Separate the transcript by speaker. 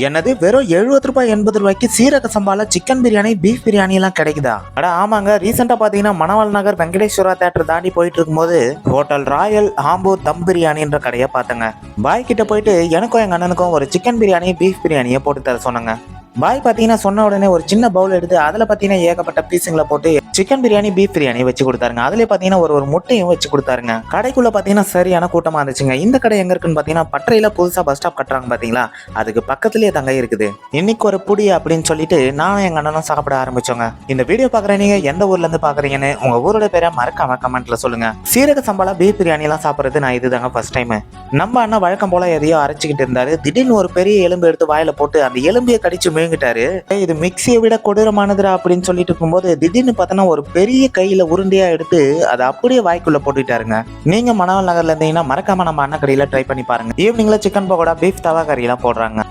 Speaker 1: என்னது வெறும் 70 ரூபாய் 80 ரூபாய்க்கு சீரக சம்பால சிக்கன் பிரியாணி பீஃப் பிரியாணி எல்லாம் கிடைக்குதா? அட ஆமாங்க, ரீசெண்டா பாத்தீங்கன்னா மணவாள் நகர் வெங்கடேஸ்வரா தேட்டர் தாண்டி போயிட்டு இருக்கும்போது ஹோட்டல் ராயல் ஆம்பூர் தம் பிரியாணின்ற கடையை பார்த்தங்க. பாய் கிட்ட போயிட்டு எனக்கும் எங்க அண்ணனுக்கும் ஒரு சிக்கன் பிரியாணி பீஃப் பிரியாணியை போட்டு தர சொன்னாங்க. பாய் பாத்தீங்கன்னா சொன்ன உடனே ஒரு சின்ன பவுல் எடுத்து அதுல பாத்தீங்கன்னா ஏகப்பட்ட பீஸுங்களை போட்டு சிக்கன் பிரியாணி பீஃப் பிரியாணி வச்சு கொடுத்தாருங்க. அதுல பாத்தீங்கன்னா ஒரு முட்டையும் வச்சு கொடுத்தாருங்க. கடைக்குள்ள பாத்தீங்கன்னா சரியான கூட்டமா இருந்துச்சுங்க. இந்த கடை எங்க இருக்குன்னு பாத்தீங்கன்னா பட்டறையில புதுசா பஸ் ஸ்டாப் கட்டுறாங்க பாத்தீங்களா, அதுக்கு பக்கத்துலயே தங்க இருக்குது. இன்னைக்கு ஒரு புடி அப்படின்னு சொல்லிட்டு நானும் எங்க அண்ணனும் சாப்பிட ஆரம்பிச்சோங்க. இந்த வீடியோ பாக்குற நீங்க எந்த ஊர்ல இருந்து பாக்குறீங்கன்னு உங்க ஊரோட பேரை மறக்காம கமெண்ட்ல சொல்லுங்க. சீரக சம்பாலா பீஃப் பிரியாணி எல்லாம் சாப்பிடுறது நான் இதுதாங்க ஃபர்ஸ்ட் டைம். நம்ம அண்ணன் வழக்கம் போல எதையோ அரைச்சிக்கிட்டு இருந்தாரு. திடீர்னு ஒரு பெரிய எலும்பு எடுத்து வாயில போட்டு அந்த எலும்பியை கடிச்சு முழுங்கிட்டாரு. இது மிக்சியை விட கொடூரமானதுரா அப்படின்னு சொல்லிட்டு இருக்கும்போது திடீர்னு பார்த்தோன்னா ஒரு பெரிய கையில உருண்டையா எடுத்து அதை அப்படியே வாய்க்குள்ள போட்டுட்டாருங்க. நீங்க மணவாள் நகர்ல இருந்தீங்கன்னா மறக்காம நம்ம அண்ணன் கடையில ட்ரை பண்ணி பாருங்க. ஈவினிங்ல சிக்கன் பகோடா பீஃப் தவா கறி எல்லாம் போடுறாங்க.